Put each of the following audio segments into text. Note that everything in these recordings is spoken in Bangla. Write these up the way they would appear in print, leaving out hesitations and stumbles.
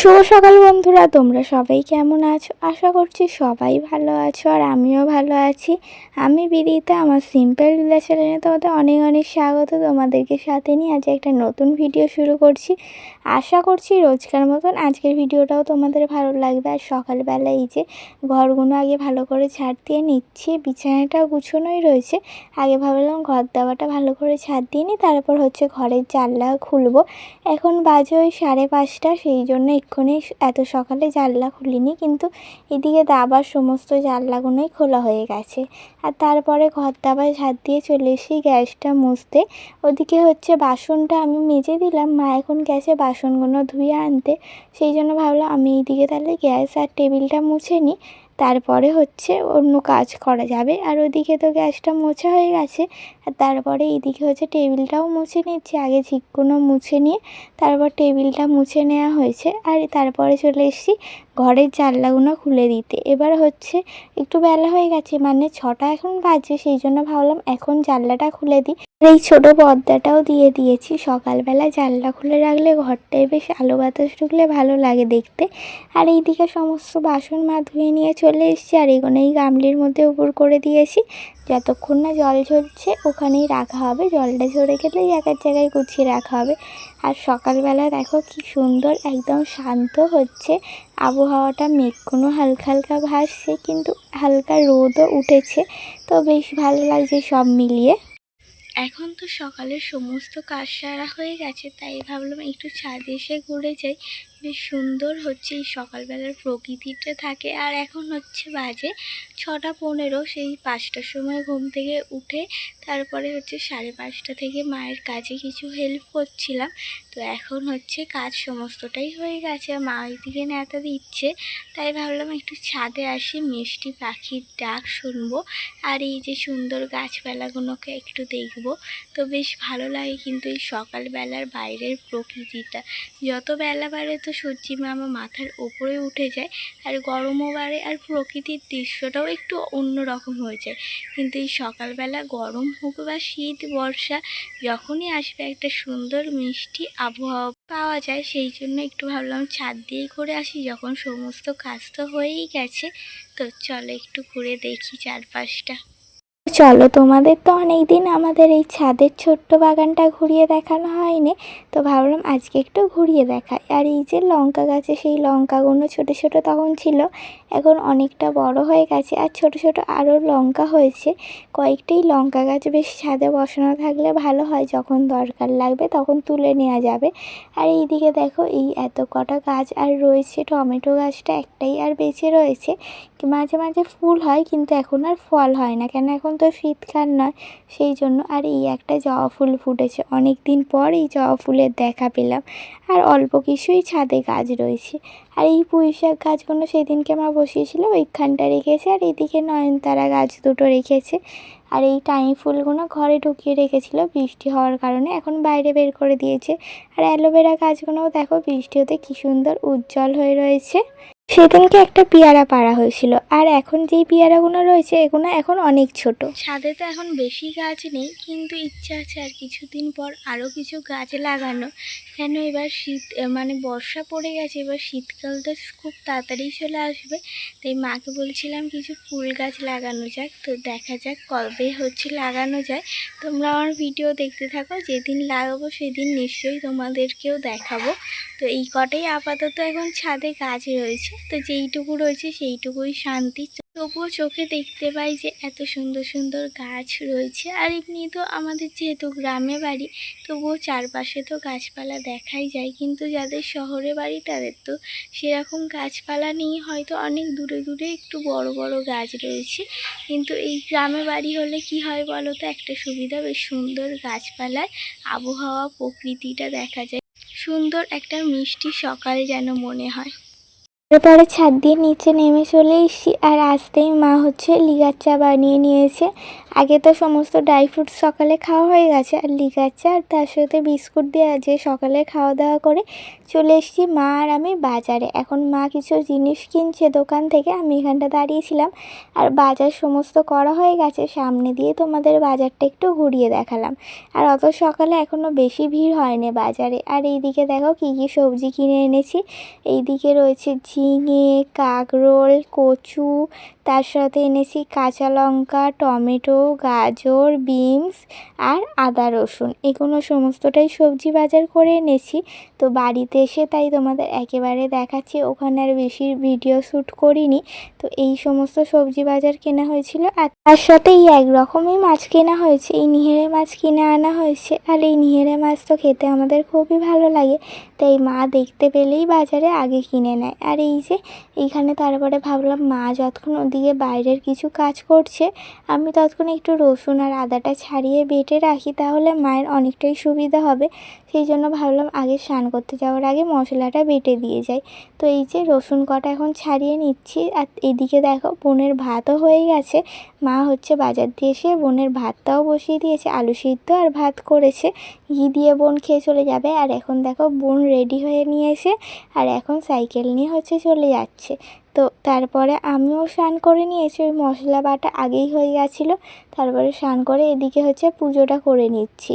শুভ সকাল বন্ধুরা, তোমরা সবাই কেমন আছো? আশা করছি সবাই ভালো আছো আর আমিও ভালো আছি। আমি বিদিতা, আমার সিম্পল ভিলেজ চ্যানেলে তোমাদের অনেক অনেক স্বাগত। তোমাদেরকে সাথে নিয়ে আজ একটা নতুন ভিডিও শুরু করছি। আশা করছি রোজকার মতন আজকের ভিডিওটাও তোমাদের ভালো লাগবে। আর সকালবেলা এই যে ঘরগুলো আগে ভালো করে ঝাড় দিয়ে নিচ্ছি, বিছানাটাও গুছোনোই রয়েছে। আগে ভাবলাম ঘর দাওয়াটা ভালো করে ঝাড় দিয়ে নিই, তারপর হচ্ছে ঘরের জানলা খুলবো। এখন বাজে ওই 5:30, সেই জন্য এক্ষুনি এত সকালে জানলা খুলিনি, কিন্তু এদিকে দাবার সমস্ত জানলাগুলোই খোলা হয়ে গেছে। আর তারপরে ঘর দাবার ঝাড় দিয়ে চলে এসেছি গ্যাসটা মুছতে। ওদিকে হচ্ছে বাসনটা আমি মেজে দিলাম, মা এখন গেছে বাসনগুলো ধুয়ে আনতে। সেই জন্য ভাবলাম আমি এইদিকে তাহলে গ্যাস আর টেবিলটা মুছে নিই, তারপরে হচ্ছে অন্য কাজ করা যাবে। আর ওদিকে তো গ্যাসটা মোছা হয়ে গেছে, আর তারপরে এইদিকে হচ্ছে টেবিলটাও মুছে নিচ্ছি। আগে ঝিকগুলো মুছে নিয়ে তারপর টেবিলটা মুছে নেওয়া হয়েছে। আর তারপরে চলে এসেছি ঘরের জানলাগুলো খুলে দিতে। এবার হচ্ছে একটু বেলা হয়ে গেছে, মানে 6টা এখন বাজে, সেই জন্য ভাবলাম এখন জানলাটা খুলে দিই। এই ছোট পর্দাটাও দিয়ে দিয়েছি। সকালবেলা জানলা খুলে রাখলে ঘরটায় বেশ আলো বাতাস ঢুকলে ভালো লাগে দেখতে। আর এইদিকে সমস্ত বাসন মা ধুয়ে নিয়ে চলে এসেছি, আর এগুলো এই গামলির মধ্যে উপর করে দিয়েছি। যতক্ষণ না জল ঝরছে ওখানেই রাখা হবে, জলটা ঝরে গেলেই এক এক জায়গায় গুছিয়ে রাখা হবে। আর সকালবেলা দেখো কি সুন্দর একদম শান্ত হচ্ছে আবহাওয়াটা, মেঘগুলো হালকা হালকা ভাসছে, কিন্তু হালকা রোদও উঠেছে, তো বেশ ভালো লাগছে সব মিলিয়ে। এখন তো সকালের সমস্ত কাজ সারা হয়ে গেছে, তাই ভাবলাম একটু ছাদে এসে ঘুরে যাই। বেশ সুন্দর হচ্ছে এই সকালবেলার প্রকৃতিটা থাকে। আর এখন হচ্ছে বাজে 6টা 15, সেই 5টার সময় ঘুম থেকে উঠে তারপরে হচ্ছে 5:30 থেকে মায়ের কাজে কিছু হেল্প করছিলাম। তো এখন হচ্ছে কাজ সমস্তটাই হয়ে গেছে, মা ওইদিকে নেতা দিচ্ছে, তাই ভাবলাম একটু ছাদে আসি, মিষ্টি পাখির ডাক শুনবো আর এই যে সুন্দর গাছপালাগুলোকে একটু দেখবো। তো বেশ ভালো লাগে কিন্তু এই সকালবেলার বাইরের প্রকৃতিটা। যত বেলা বাড়ে তো সূর্যি মামা মাথার ওপরে উঠে যায়, আর গরমও বাড়ে, আর প্রকৃতির দৃশ্যটাও একটু অন্যরকম হয়ে যায়। কিন্তু এই সকালবেলা গরম হোক বা শীত বর্ষা, যখনই আসবে একটা সুন্দর মিষ্টি আবহাওয়া পাওয়া যায়। সেই জন্য একটু ভাবলাম ছাদ দিয়েই করে আসি, যখন সমস্ত কাজ তো হয়েই গেছে। তো চলো একটু ঘুরে দেখি চারপাশটা। চলো, তোমাদের তো অনেক দিন আমাদের এই ছাদের ছোট্ট বাগানটা ঘুরিয়ে দেখানো হয়নি, তো ভাবলাম আজকে একটু ঘুরিয়ে দেখাই। আর এই যে লঙ্কা গাছে সেই লঙ্কাগুলো ছোট ছোট তখন ছিল, এখন অনেকটা বড় হয়ে গেছে, আর ছোট ছোট আরও লঙ্কা হয়েছে। কয়েকটাই লঙ্কা গাছ বেশ ছাদে বসানো থাকলে ভালো হয়, যখন দরকার লাগবে তখন তুলে নেওয়া যাবে। আর এইদিকে দেখো এই এত কটা গাছ আর রয়েছে, টমেটো গাছটা একটাই আর বেঁচে রয়েছে। মাঝে মাঝে ফুল হয়, কিন্তু এখন আর ফল হয় না, কেন এখন তো শীতকাল নয়, সেই জন্য। আর এই একটা জবা ফুল ফুটেছে, অনেক দিন পর এই জবা ফুলের দেখা পেলাম। আর অল্প কিছুই ছাদে গাছ রয়েছে। আর এই পুঁই শাক গাছগুলো সেদিনকে মা বসিয়েছিল ওইখানটা রেখেছে, আর এদিকে নয়নতারা গাছ দুটো রেখেছে। আর এই টাইম ফুলগুলো ঘরে ঢুকিয়ে রেখেছিল, বৃষ্টি হওয়ার কারণে এখন বাইরে বের করে দিয়েছে। আর অ্যালোভেরা গাছগুলোও দেখো বৃষ্টি হতে কী সুন্দর উজ্জ্বল হয়ে রয়েছে। সেদিনকে একটা পেয়ারা পাড়া হয়েছিল, আর এখন যেই পেয়ারাগুলো রয়েছে এগুলো এখন অনেক ছোট। ছাদে তো এখন বেশি গাছ নেই, কিন্তু ইচ্ছা আছে আর কিছুদিন পর আরও কিছু গাছ লাগানো। কেন এবার শীত মানে বর্ষা পড়ে গেছে, এবার শীতকাল তো খুব তাড়াতাড়ি চলে আসবে, তাই মাকে বলছিলাম কিছু ফুল গাছ লাগানো যাক। তো দেখা যাক কবে হচ্ছে লাগানো যায়। তোমরা আমার ভিডিও দেখতে থাকো, যেদিন লাগাবো সেদিন নিশ্চয়ই তোমাদেরকেও দেখাবো। তো এই কটাই আপাতত এখন ছাদে গাছ রয়েছে, তো যেইটুকু রয়েছে সেইটুকুই শান্তি। তবুও চোখে দেখতে পাই যে এত সুন্দর সুন্দর গাছ রয়েছে। আর এমনি তো আমাদের যেহেতু গ্রামে বাড়ি, তবুও চারপাশে তো গাছপালা দেখাই যায়, কিন্তু যাদের শহরে বাড়ি তাদের তো সেরকম গাছপালা নেই, হয়তো অনেক দূরে দূরে একটু বড় বড় গাছ রয়েছে। কিন্তু এই গ্রামে বাড়ি হলে কি হয় বলো তো, একটা সুবিধা, বেশ সুন্দর গাছপালায় আবহাওয়া প্রকৃতিটা দেখা যায়, সুন্দর একটা মিষ্টি সকাল যেন মনে হয়। তারপরে ছাদ দিয়ে নিচে নেমে চলে এসেছি, আর আসতেই মা হচ্ছে লিকার চা বানিয়ে নিয়েছে। আগে তো সমস্ত ড্রাই ফ্রুটস সকালে খাওয়া হয়ে গেছে, আর লিকার চা আর তার সাথে বিস্কুট দিয়ে আজকে সকালে খাওয়া দাওয়া করে চলে এসেছি মা আর আমি বাজারে। এখন মা কিছু জিনিস কিনছে দোকান থেকে, আমি এখানটা দাঁড়িয়েছিলাম। আর বাজার সমস্ত করা হয়ে গেছে, সামনে দিয়ে তোমাদের বাজারটা একটু ঘুরিয়ে দেখালাম। আর অত সকালে এখনও বেশি ভিড় হয়নি বাজারে। আর এইদিকে দেখো কী কী সবজি কিনে এনেছি। এইদিকে রয়েছে ঝিঙে, কাঁকরোল, কচু, তার সাথে এনেছি কাঁচা লঙ্কা, টমেটো, গাজর, বিনস আর আদা রসুন। এগুলো সমস্তটাই সবজি বাজার করে এনেছি। তো বাড়িতে এসে তাই তোমাদের একেবারে দেখাচ্ছি, ওখানে আর বেশি ভিডিও শ্যুট করিনি। তো এই সমস্ত সবজি বাজার কেনা হয়েছিল, আর তার সাথে এই এক রকমই মাছ কেনা হয়েছে। এই নিহেরে মাছ কিনে আনা হয়েছে, আর এই নিহেরে মাছ তো খেতে আমাদের খুবই ভালো লাগে। তাই মা দেখতে পেলেই বাজারে আগে কিনে নেয়। আর এই যে এইখানে তারপরে ভাবলাম মা যতক্ষণ ওদিকে বাইরের কিছু কাজ করছে, আমি ততক্ষণ একটু রসুন আর আদাটা ছাড়িয়ে বেটে রাখি, তাহলে মায়ের অনেকটাই সুবিধা হবে। সেই জন্য ভাবলাম আগে স্নান করতে যাওয়ার আগে মশলাটা বেটে দিয়ে যাই। তো এই যে রসুন কটা এখন ছাড়িয়ে নিচ্ছি। আর এদিকে দেখো বোনের ভাতও হয়ে গেছে। মা হচ্ছে বাজার দিয়ে এসে বোনের ভাতটাও বসিয়ে দিয়েছে, আলু সিদ্ধ আর ভাত করেছে। ঘি দিয়ে বোন খেয়ে চলে যাবে। আর এখন দেখো বোন রেডি হয়ে নিয়েছে, আর এখন সাইকেল নিয়ে হচ্ছে চলে যাচ্ছে। তো তারপরে আমিও স্নান করে নিয়েছি, ওই মশলা বাটা আগেই হয়ে গেছিলো। তারপরে স্নান করে এদিকে হচ্ছে পুজোটা করে নিচ্ছি।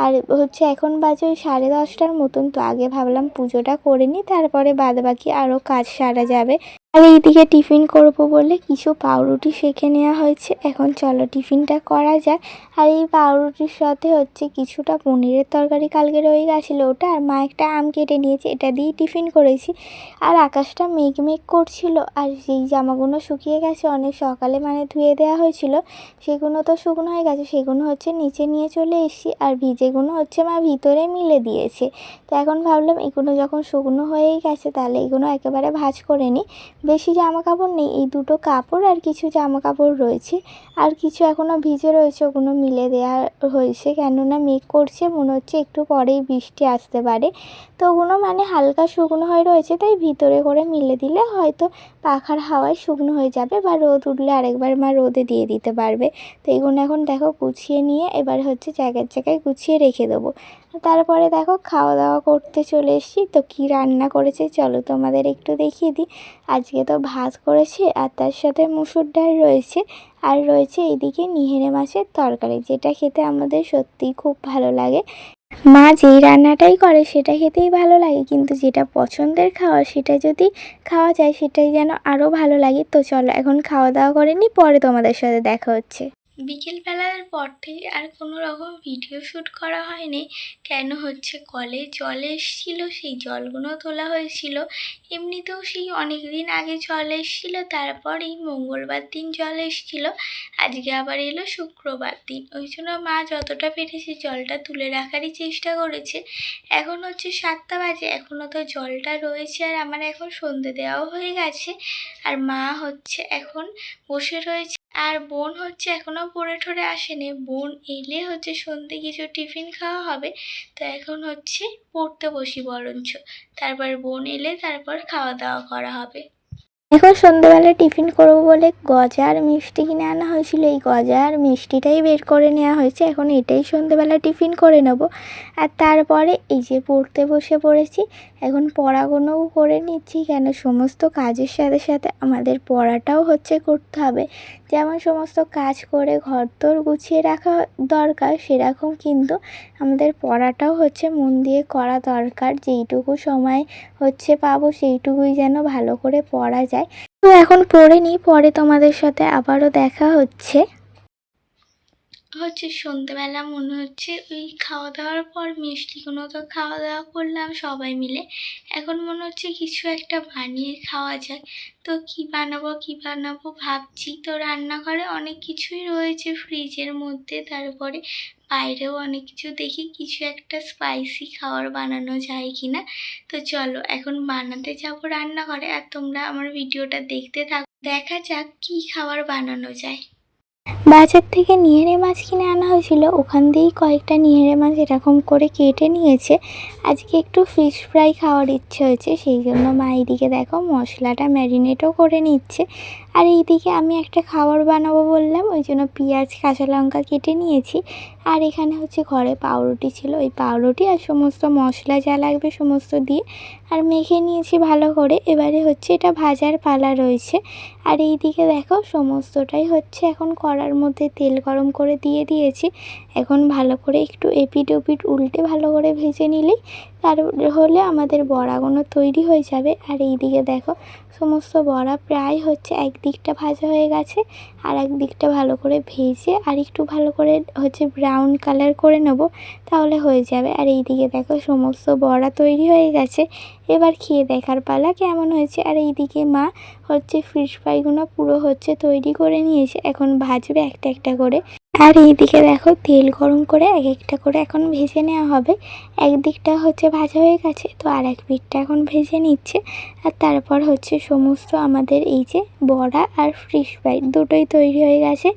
আর হচ্ছে এখন বাজে ওই 10:30টার মতন। তো আগে ভাবলাম পুজোটা করে নিই, তারপরে বাদবাকি আরও কাজ সারা যাবে। আর এইদিকে টিফিন করব বলে কিছু পাউরুটি সেঁকে নেওয়া হয়েছে। এখন চলো টিফিনটা করা যাক। আর এই পাউরুটির সাথে হচ্ছে কিছুটা পনিরের তরকারি কালকে রয়ে গেছিলো, ওটা আর মা একটা আম কেটে নিয়েছে, এটা দিয়েই টিফিন করেছি। আর আকাশটা মেঘ করছিল, আর সেই জামাগুলো শুকিয়ে গেছে অনেক সকালে, মানে ধুয়ে দেওয়া হয়েছিল। সেগুলো তো শুকনো হয়ে গেছে, সেগুলো হচ্ছে নিচে নিয়ে চলে এসেছি। আর ভিজেগুলো হচ্ছে মা ভিতরে মিলে দিয়েছে। তো এখন ভাবলাম এগুলো যখন শুকনো হয়েই গেছে, তাহলে এগুলো একেবারে ভাঁজ করে নিই। বেশি জামা কাপড় নেই, এই দুটো কাপড় আর কিছু জামা কাপড় রয়েছে। আর কিছু এখনও ভিজে রয়েছে, ওগুলো মিলে দেওয়া হয়েছে, কেননা মেঘ করছে, মনে হচ্ছে একটু পরেই বৃষ্টি আসতে পারে। তো ওগুলো মানে হালকা শুকনো হয়ে রয়েছে, তাই ভিতরে করে মিলে দিলে হয়তো পাখার হাওয়ায় শুকনো হয়ে যাবে, বা রোদ উঠলে আরেকবার মা রোদে দিয়ে দিতে পারবে। তো এগুলো এখন দেখো গুছিয়ে নিয়ে এবার হচ্ছে জায়গায় জায়গায় গুছিয়ে রেখে দেবো। তারপরে দেখো খাওয়া দাওয়া করতে চলে এসেছি। তো কী রান্না করেছে চলো তোমাদের একটু দেখিয়ে দিই। আজকে তো ভাত করেছে, আর তার সাথে মুসুর ডাল রয়েছে, আর রয়েছে এইদিকে নিহেরে মাছের তরকারি, যেটা খেতে আমাদের সত্যিই খুব ভালো লাগে। মা যেই রান্নাটাই করে সেটা খেতেই ভালো লাগে, কিন্তু যেটা পছন্দের খাওয়া সেটা যদি খাওয়া যায় সেটাই যেন আরও ভালো লাগে। তো চলো এখন খাওয়া দাওয়া করে নিই, পরে তোমাদের সাথে দেখা হচ্ছে। বিকেলবেলার পর থেকে আর কোনো রকম ভিডিও শ্যুট করা হয়নি, কেন হচ্ছে কলে জল এসেছিলো, সেই জলগুলো তোলা হয়েছিল। এমনিতেও সেই অনেক দিন আগে জল এসেছিলো, তারপর এই মঙ্গলবার দিন জল এসেছিলো, আজকে আবার এলো শুক্রবার দিন। ওই জন্য মা যতটা পেরেছে জলটা তুলে রাখারই চেষ্টা করেছে। এখন হচ্ছে 7টা বাজে, এখনও তো জলটা রয়েছে, আর আমার এখন সন্ধে দেওয়াও হয়ে গেছে। আর মা হচ্ছে এখন বসে রয়েছে, আর বোন হচ্ছে এখনও পড়ে ঠরে আসেনি। বোন এলে হচ্ছে সন্ধে কিছু টিফিন খাওয়া হবে। তো এখন হচ্ছে পড়তে বসি বরঞ্চ, তারপর বোন এলে তারপর খাওয়া দাওয়া করা হবে। এখন সন্ধ্যেবেলা টিফিন করব বলে গজা আর মিষ্টি কিনে আনা হয়েছিল, এই গজা আর মিষ্টিটাই বের করে নেওয়া হয়েছে। এখন এটাই সন্ধ্যেবেলা টিফিন করে নেব। আর তারপরে এই যে পড়তে বসে পড়েছি, এখন পড়াগুলোও করে নিচ্ছি, কেন সমস্ত কাজের সাথে সাথে আমাদের পড়াটাও হচ্ছে করতে হবে। যেমন সমস্ত কাজ করে ঘরদোর গুছিয়ে রাখা দরকার, সেরকম কিন্তু আমাদের পড়াটাও হচ্ছে মন দিয়ে করা দরকার। যেইটুকু সময় হচ্ছে পাবো সেইটুকুই যেন ভালো করে পড়া যায়। তো এখন পড়ে নিই, পরে তোমাদের সাথে আবারও দেখা হচ্ছে। সন্ধ্যেবেলা মনে হচ্ছে ওই খাওয়া দাওয়ার পর মিষ্টিগুলো তো খাওয়া দাওয়া করলাম সবাই মিলে, এখন মনে হচ্ছে কিছু একটা বানিয়ে খাওয়া যায়। তো কি বানাবো ভাবছি। তো রান্নাঘরে অনেক কিছুই রয়েছে ফ্রিজের মধ্যে, তারপরে বাইরেও অনেক কিছু, দেখি কিছু একটা স্পাইসি খাবার বানানো যায় কিনা। তো চলো এখন বানাতে যাবো রান্নাঘরে, আর তোমরা আমার ভিডিওটা দেখতে থাকো, দেখা যাক কি খাবার বানানো যায়। বাজার থেকে নিহেরে মাছ কিনে আনা হয়েছিল, ওখান দিয়েই কয়েকটা নিহেরে মাছ এরকম করে কেটে নিয়েছে। আজকে একটু ফিশ ফ্রাই খাওয়ার ইচ্ছে হয়েছে, সেই জন্য মা এইদিকে দেখো মশলাটা ম্যারিনেটও করে নিচ্ছে। আর এইদিকে আমি একটা খাবার বানাবো বললাম, ওই জন্য পেঁয়াজ কাঁচা লঙ্কা কেটে নিয়েছি। আর এখানে হচ্ছে ঘরে পাউরুটি ছিল, ওই পাউরুটি আর সমস্ত মশলা যা লাগবে সমস্ত দিয়ে আর মেখে নিয়েছি ভালো করে। এবারে হচ্ছে এটা ভাজার পালা রয়েছে। আর এই দিকে দেখো সমস্তটাই হচ্ছে এখন কড়ার মধ্যে তেল গরম করে দিয়ে দিয়েছি। এখন ভালো করে একটু এপিট ওপিট উল্টে ভালো করে ভেজে নিলেই তার হলে আমাদের বড়াগুলো তৈরি হয়ে যাবে। আর এই দিকে দেখো সমস্ত বড়া প্রায় হচ্ছে একদিকটা ভাজা হয়ে গেছে, আর একদিকটা ভালো করে ভেজে আর একটু ভালো করে হচ্ছে ব্রাউন কালার করে নেব, তাহলে হয়ে যাবে। আর এই দিকে দেখো সমস্ত বড়া তৈরি হয়ে গেছে, এবার খেয়ে দেখার পালা কেমন হয়েছে। আর এইদিকে মা হচ্ছে ফিশ ফ্রাইগুলো পুরো হচ্ছে তৈরি করে নিয়েছে, এখন ভাজবে একটা একটা করে। আর এইদিকে দেখো তেল গরম করে এক একটা করে এখন ভেজে নেওয়া হবে। একদিকটা হচ্ছে ভাজা হয়ে গেছে, তো আর এক পিঠটা এখন ভেজে নিচ্ছে। আর তারপর হচ্ছে সমস্ত আমাদের এই যে বড়া আর ফিশ ফ্রাই দুটোই তৈরি হয়ে গেছে,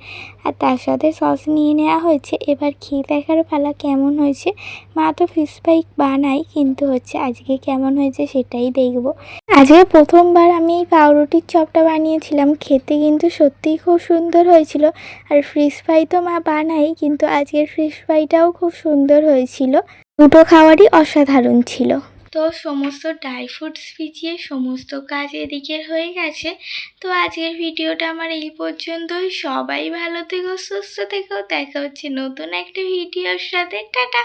আর তার সাথে সস নিয়ে নেওয়া হয়েছে। এবার খেয়ে দেখার পালা কেমন হয়েছে। মা তো ফিশ ফ্রাই বানায়, কিন্তু হচ্ছে আজকে কেমন হয়েছে সেটাই দেখব। আজকে প্রথমবার আমি এই পাউরুটির চপটা বানিয়েছিলাম, খেতে কিন্তু সত্যিই খুব সুন্দর হয়েছিল। আর ফিশ ফ্রাই তো মা বানাই, কিন্তু আজকের ফিশ ফ্রাইটাও খুব সুন্দর হয়েছিল, দুটো খাবারই অসাধারণ ছিল। তো সমস্ত ড্রাই ফ্রুটস ভিজিয়ে সমস্ত কাজ এদিকের হয়ে গেছে। তো আজকের ভিডিওটা আমার এই পর্যন্তই। সবাই ভালো থেকো, সুস্থ থেকো, দেখা হচ্ছে নতুন একটা ভিডিওর সাথে। টাটা।